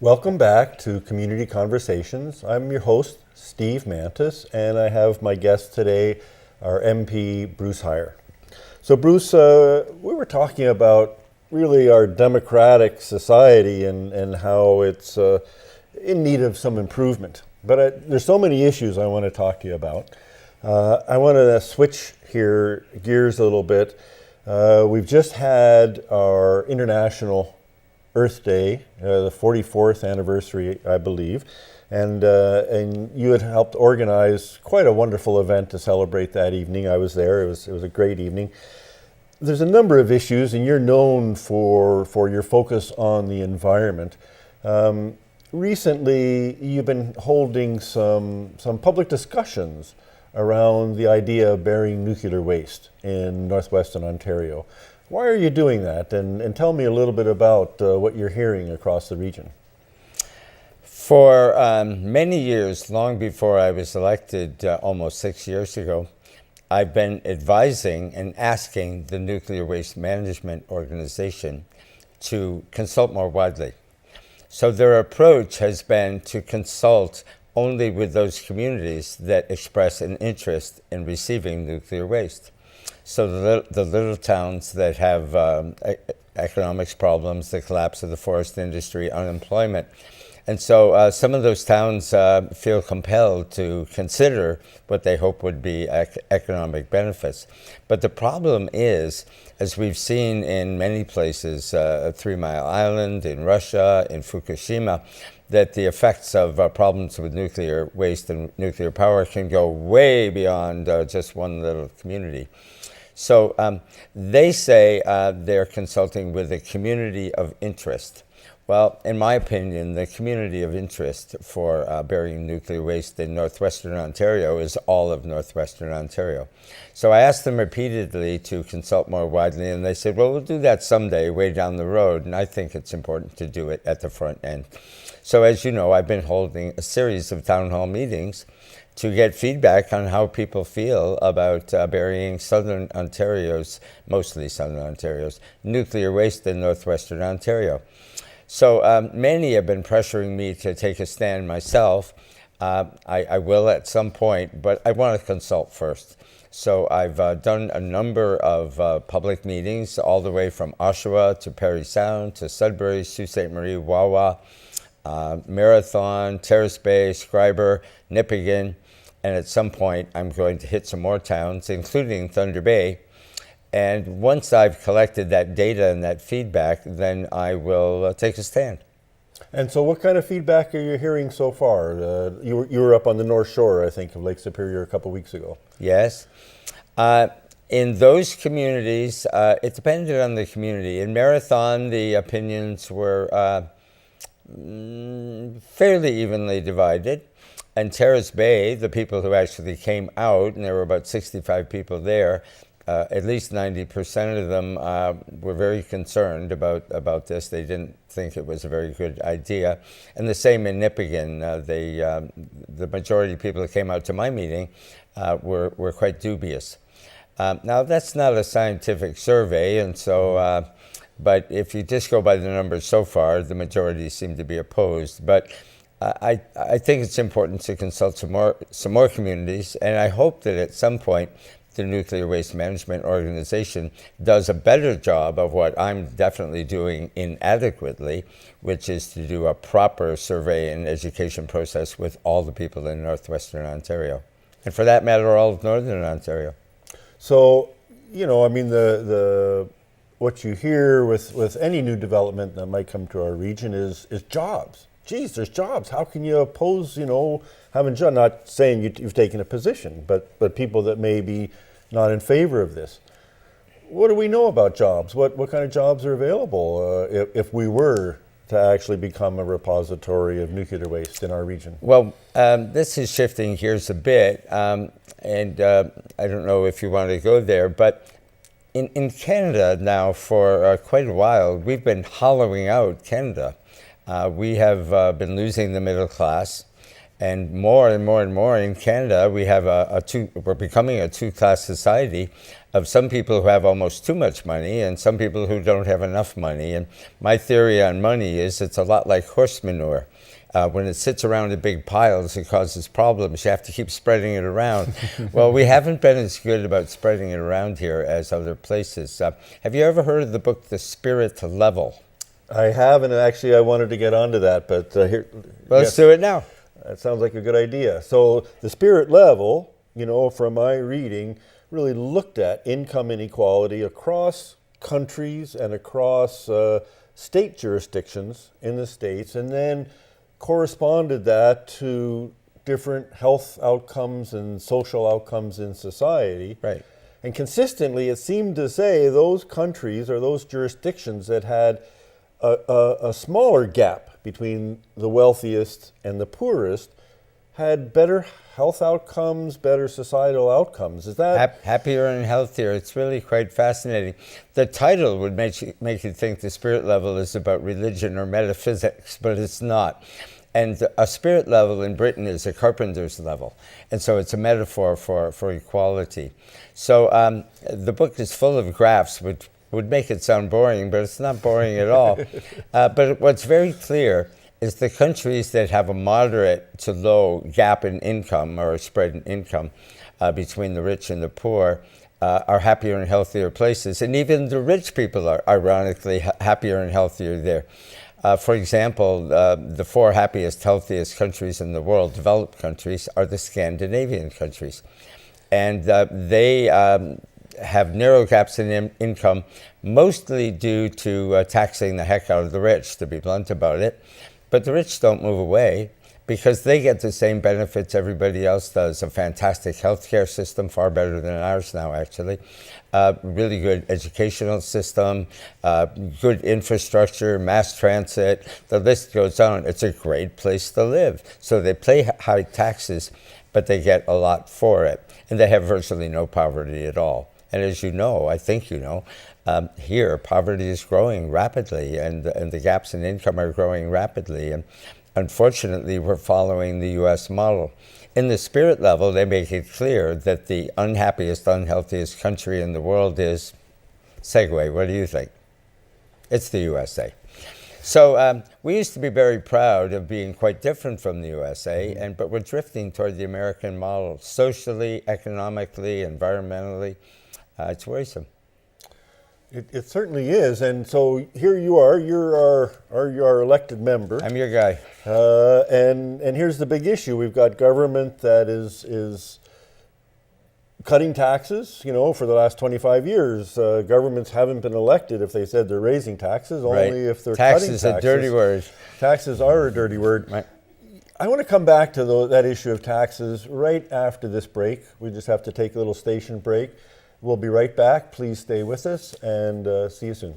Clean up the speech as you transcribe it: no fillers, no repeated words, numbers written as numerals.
Welcome back to Community Conversations. I'm your host, Steve Mantis, and I have my guest today, our MP, Bruce Hyer. So Bruce, we were talking about really our democratic society and how it's in need of some improvement. But there's so many issues I want to talk to you about. I want to switch gears a little bit. We've just had our International Earth Day, the 44th anniversary, I believe, and you had helped organize quite a wonderful event to celebrate that evening. I was there. It was a great evening. There's a number of issues, and you're known for your focus on the environment. Recently, you've been holding some public discussions around the idea of burying nuclear waste in northwestern Ontario. Why are you doing that? And tell me a little bit about what you're hearing across the region. For many years, long before I was elected almost 6 years ago, I've been advising and asking the Nuclear Waste Management Organization to consult more widely. So their approach has been to consult only with those communities that express an interest in receiving nuclear waste. So the little towns that have economics problems, the collapse of the forest industry, unemployment. And so some of those towns feel compelled to consider what they hope would be economic benefits. But the problem is, as we've seen in many places, 3 Mile Island, in Russia, in Fukushima, that the effects of problems with nuclear waste and nuclear power can go way beyond just one little community. So they say they're consulting with a community of interest. Well, in my opinion, the community of interest for burying nuclear waste in northwestern Ontario is all of northwestern Ontario. So I asked them repeatedly to consult more widely, and they said, well, we'll do that someday way down the road, and I think it's important to do it at the front end. So as you know, I've been holding a series of town hall meetings to get feedback on how people feel about burying southern Ontario's, mostly southern Ontario's, nuclear waste in northwestern Ontario. So many have been pressuring me to take a stand myself. I will at some point, but I want to consult first. So I've done a number of public meetings all the way from Oshawa to Parry Sound to Sudbury, Sault Ste. Marie, Wawa, Marathon, Terrace Bay, Schreiber, Nipigon, and at some point I'm going to hit some more towns, including Thunder Bay. And once I've collected that data and that feedback, then I will take a stand. And so what kind of feedback are you hearing so far? You were up on the North Shore, I think, of Lake Superior a couple weeks ago. Yes. In those communities, it depended on the community. In Marathon, the opinions were fairly evenly divided. And Terrace Bay, the people who actually came out, and there were about 65 people there, at least 90% of them were very concerned about this. They didn't think it was a very good idea. And the same in Nipigon. The majority of people that came out to my meeting were quite dubious. Now, that's not a scientific survey, and so, but if you just go by the numbers so far, the majority seem to be opposed. But I think it's important to consult some more communities, and I hope that at some point the Nuclear Waste Management Organization does a better job of what I'm definitely doing inadequately, which is to do a proper survey and education process with all the people in northwestern Ontario, and for that matter, all of northern Ontario. So, you know, I mean, the what you hear with any new development that might come to our region is jobs. Geez, there's jobs. How can you oppose, having jobs? Not saying you've taken a position, but people that may be not in favor of this. What do we know about jobs? What kind of jobs are available if we were to actually become a repository of nuclear waste in our region? Well, this is shifting gears a bit, and I don't know if you want to go there, but in Canada now for quite a while, we've been hollowing out Canada. We have been losing the middle class, And more and more and more in Canada, we have we're becoming a two-class society of some people who have almost too much money and some people who don't have enough money. And my theory on money is it's a lot like horse manure. When it sits around in big piles, it causes problems. You have to keep spreading it around. Well, we haven't been as good about spreading it around here as other places. Have you ever heard of the book, The Spirit Level? I haven't, and actually I wanted to get onto that, but here. Well, let's do it now. That sounds like a good idea. So the spirit level, from my reading, really looked at income inequality across countries and across state jurisdictions in the States, and then corresponded that to different health outcomes and social outcomes in society. Right. And consistently, it seemed to say those countries or those jurisdictions that had a smaller gap between the wealthiest and the poorest had better health outcomes, better societal outcomes. Is that happier and healthier? It's really quite fascinating. The title would make you think the spirit level is about religion or metaphysics, but it's not. And a spirit level in Britain is a carpenter's level, and so it's a metaphor for equality. So the book is full of graphs, which would make it sound boring, but it's not boring at all. But what's very clear is the countries that have a moderate to low gap in income or a spread in income between the rich and the poor are happier and healthier places. And even the rich people are ironically happier and healthier there. For example, the four happiest, healthiest countries in the world, developed countries, are the Scandinavian countries. And they have narrow gaps in income, mostly due to taxing the heck out of the rich, to be blunt about it. But the rich don't move away because they get the same benefits everybody else does. A fantastic healthcare system, far better than ours now, actually. Really good educational system, good infrastructure, mass transit. The list goes on. It's a great place to live. So they pay high taxes, but they get a lot for it. And they have virtually no poverty at all. And as you know, I think you know, here poverty is growing rapidly and the gaps in income are growing rapidly. And unfortunately, we're following the US model. In the spirit level, they make it clear that the unhappiest, unhealthiest country in the world is, segue, what do you think? It's the USA. So we used to be very proud of being quite different from the USA, but we're drifting toward the American model, socially, economically, environmentally. It's worrisome. It certainly is, and so here you are. You're our elected member. I'm your guy. And here's the big issue: we've got government that is cutting taxes. For the last 25 years, governments haven't been elected if they said they're raising taxes. Right. Only if they're taxes cutting taxes. Taxes a dirty word. Taxes are a dirty word. Right. I want to come back to that issue of taxes right after this break. We just have to take a little station break. We'll be right back. Please stay with us and see you soon.